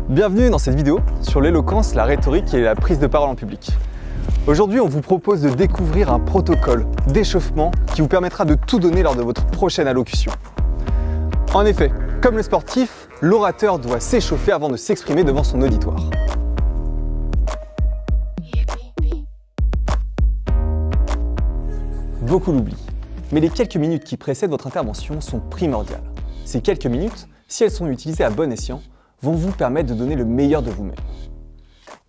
Bienvenue dans cette vidéo sur l'éloquence, la rhétorique et la prise de parole en public. Aujourd'hui, on vous propose de découvrir un protocole d'échauffement qui vous permettra de tout donner lors de votre prochaine allocution. En effet, comme le sportif, l'orateur doit s'échauffer avant de s'exprimer devant son auditoire. Beaucoup l'oublient, mais les quelques minutes qui précèdent votre intervention sont primordiales. Ces quelques minutes, si elles sont utilisées à bon escient, vont vous permettre de donner le meilleur de vous-même,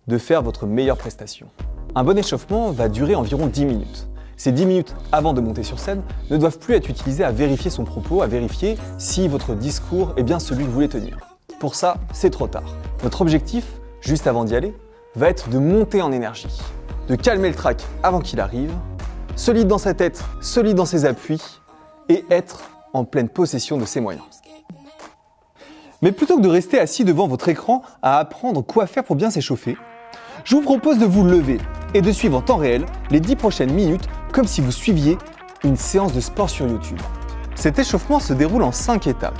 de faire votre meilleure prestation. Un bon échauffement va durer environ 10 minutes. Ces 10 minutes avant de monter sur scène ne doivent plus être utilisées à vérifier son propos, à vérifier si votre discours est bien celui que vous voulez tenir. Pour ça, c'est trop tard. Votre objectif, juste avant d'y aller, va être de monter en énergie, de calmer le trac avant qu'il arrive, solide dans sa tête, solide dans ses appuis et être en pleine possession de ses moyens. Mais plutôt que de rester assis devant votre écran à apprendre quoi faire pour bien s'échauffer, je vous propose de vous lever et de suivre en temps réel les 10 prochaines minutes comme si vous suiviez une séance de sport sur YouTube. Cet échauffement se déroule en 5 étapes.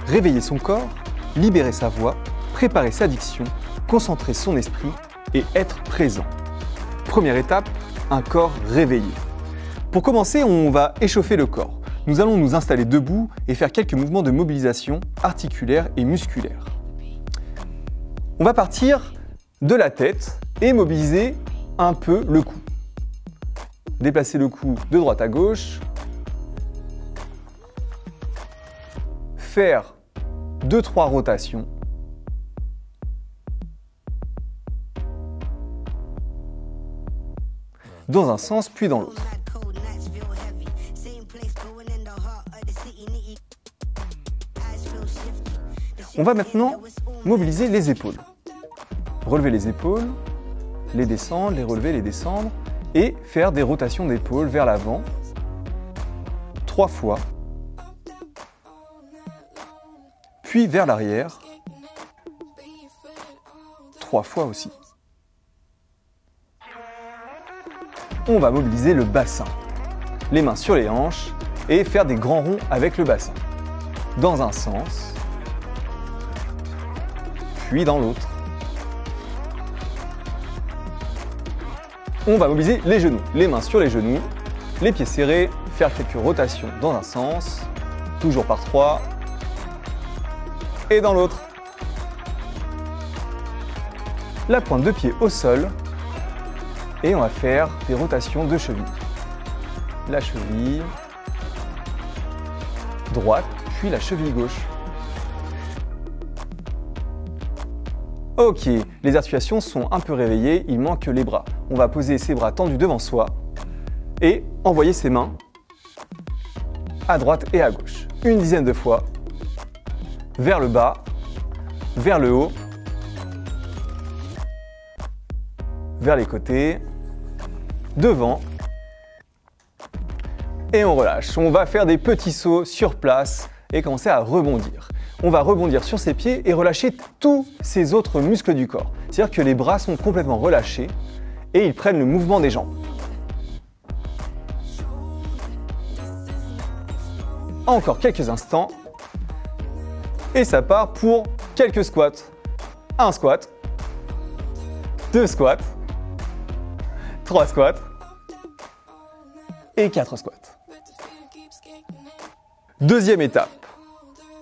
Réveiller son corps, libérer sa voix, préparer sa diction, concentrer son esprit et être présent. Première étape, un corps réveillé. Pour commencer, on va échauffer le corps. Nous allons nous installer debout et faire quelques mouvements de mobilisation articulaire et musculaire. On va partir de la tête et mobiliser un peu le cou. Déplacer le cou de droite à gauche. Faire 2-3 rotations. Dans un sens puis dans l'autre. On va maintenant mobiliser les épaules. Relever les épaules, les descendre, les relever, les descendre et faire des rotations d'épaules vers l'avant 3 fois, puis vers l'arrière 3 fois aussi. On va mobiliser le bassin, les mains sur les hanches et faire des grands ronds avec le bassin, dans un sens, puis dans l'autre. On va mobiliser les genoux, les mains sur les genoux, les pieds serrés, faire quelques rotations dans un sens, toujours par 3, et dans l'autre. La pointe de pied au sol, et on va faire des rotations de cheville. La cheville droite, puis la cheville gauche. Ok, les articulations sont un peu réveillées, il manque les bras. On va poser ses bras tendus devant soi et envoyer ses mains à droite et à gauche. Une dizaine de fois, vers le bas, vers le haut, vers les côtés, devant, et on relâche. On va faire des petits sauts sur place et commencer à rebondir. On va rebondir sur ses pieds et relâcher tous ces autres muscles du corps. C'est-à-dire que les bras sont complètement relâchés et ils prennent le mouvement des jambes. Encore quelques instants et ça part pour quelques squats. Un squat, 2 squats, 3 squats et 4 squats. Deuxième étape.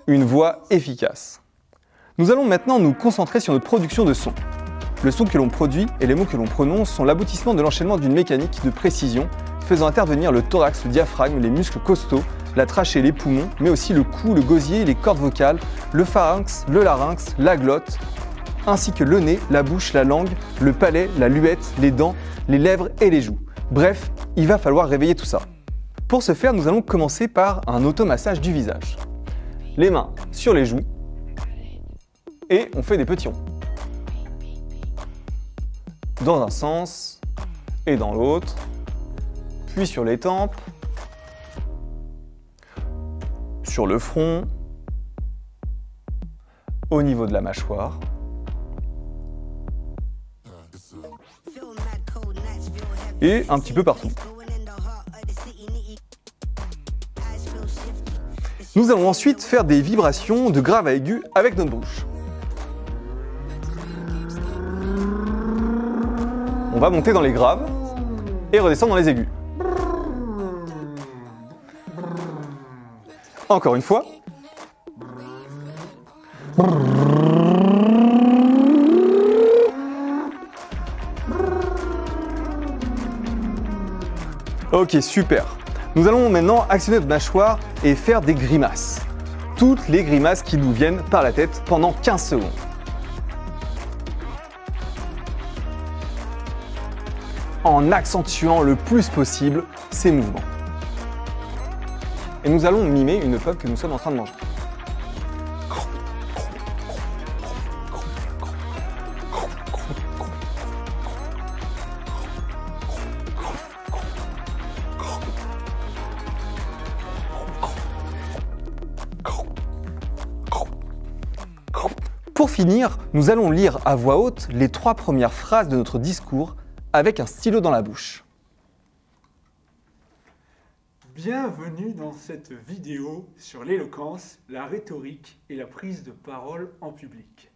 Une voix efficace. Nous allons maintenant nous concentrer sur notre production de son. Le son que l'on produit et les mots que l'on prononce sont l'aboutissement de l'enchaînement d'une mécanique de précision faisant intervenir le thorax, le diaphragme, les muscles costaux, la trachée, les poumons, mais aussi le cou, le gosier, les cordes vocales, le pharynx, le larynx, la glotte, ainsi que le nez, la bouche, la langue, le palais, la luette, les dents, les lèvres et les joues. Bref, il va falloir réveiller tout ça. Pour ce faire, nous allons commencer par un automassage du visage. Les mains sur les joues et on fait des petits ronds. Dans un sens et dans l'autre, puis sur les tempes, sur le front, au niveau de la mâchoire. Et un petit peu partout. Nous allons ensuite faire des vibrations de grave à aigu avec notre bouche. On va monter dans les graves et redescendre dans les aigus. Encore une fois. Ok, super. Nous allons maintenant actionner notre mâchoire et faire des grimaces. Toutes les grimaces qui nous viennent par la tête pendant 15 secondes. En accentuant le plus possible ces mouvements. Et nous allons mimer une pomme que nous sommes en train de manger. Pour finir, nous allons lire à voix haute les 3 premières phrases de notre discours avec un stylo dans la bouche. Bienvenue dans cette vidéo sur l'éloquence, la rhétorique et la prise de parole en public.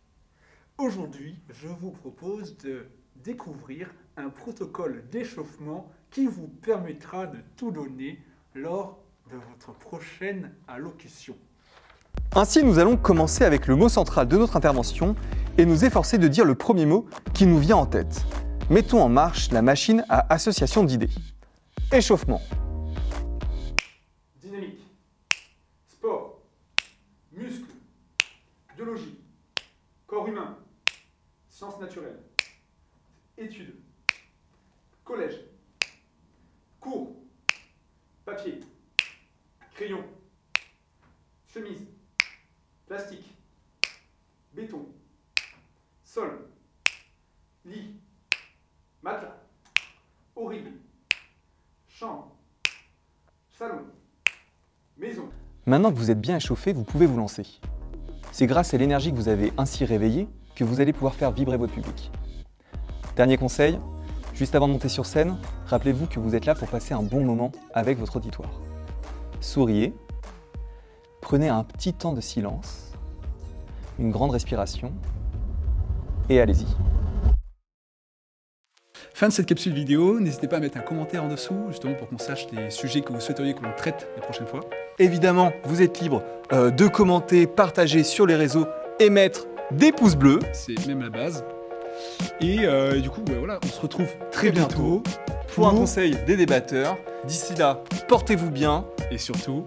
Aujourd'hui, je vous propose de découvrir un protocole d'échauffement qui vous permettra de tout donner lors de votre prochaine allocution. Ainsi, nous allons commencer avec le mot central de notre intervention et nous efforcer de dire le premier mot qui nous vient en tête. Mettons en marche la machine à association d'idées. Échauffement. Dynamique. Sport. Muscles. Biologie. Corps humain. Sciences naturelles. Études. Collège. Cours. Papier. Crayon. Chemise. Plastique. Béton. Sol. Lit. Matelas. Horrible. Chambre. Salon. Maison. Maintenant que vous êtes bien échauffé, vous pouvez vous lancer. C'est grâce à l'énergie que vous avez ainsi réveillée que vous allez pouvoir faire vibrer votre public. Dernier conseil, juste avant de monter sur scène, rappelez-vous que vous êtes là pour passer un bon moment avec votre auditoire. Souriez, prenez un petit temps de silence, une grande respiration et allez-y. Fin de cette capsule vidéo, n'hésitez pas à mettre un commentaire en dessous, justement pour qu'on sache les sujets que vous souhaiteriez que l'on traite les prochaines fois. Évidemment, vous êtes libre de commenter, partager sur les réseaux et mettre des pouces bleus. C'est même la base. Et du coup, voilà, on se retrouve très bientôt pour un conseil des débatteurs. D'ici là, portez-vous bien et surtout,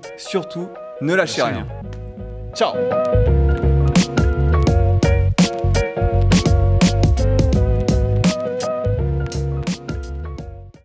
ne lâchez rien. Ciao!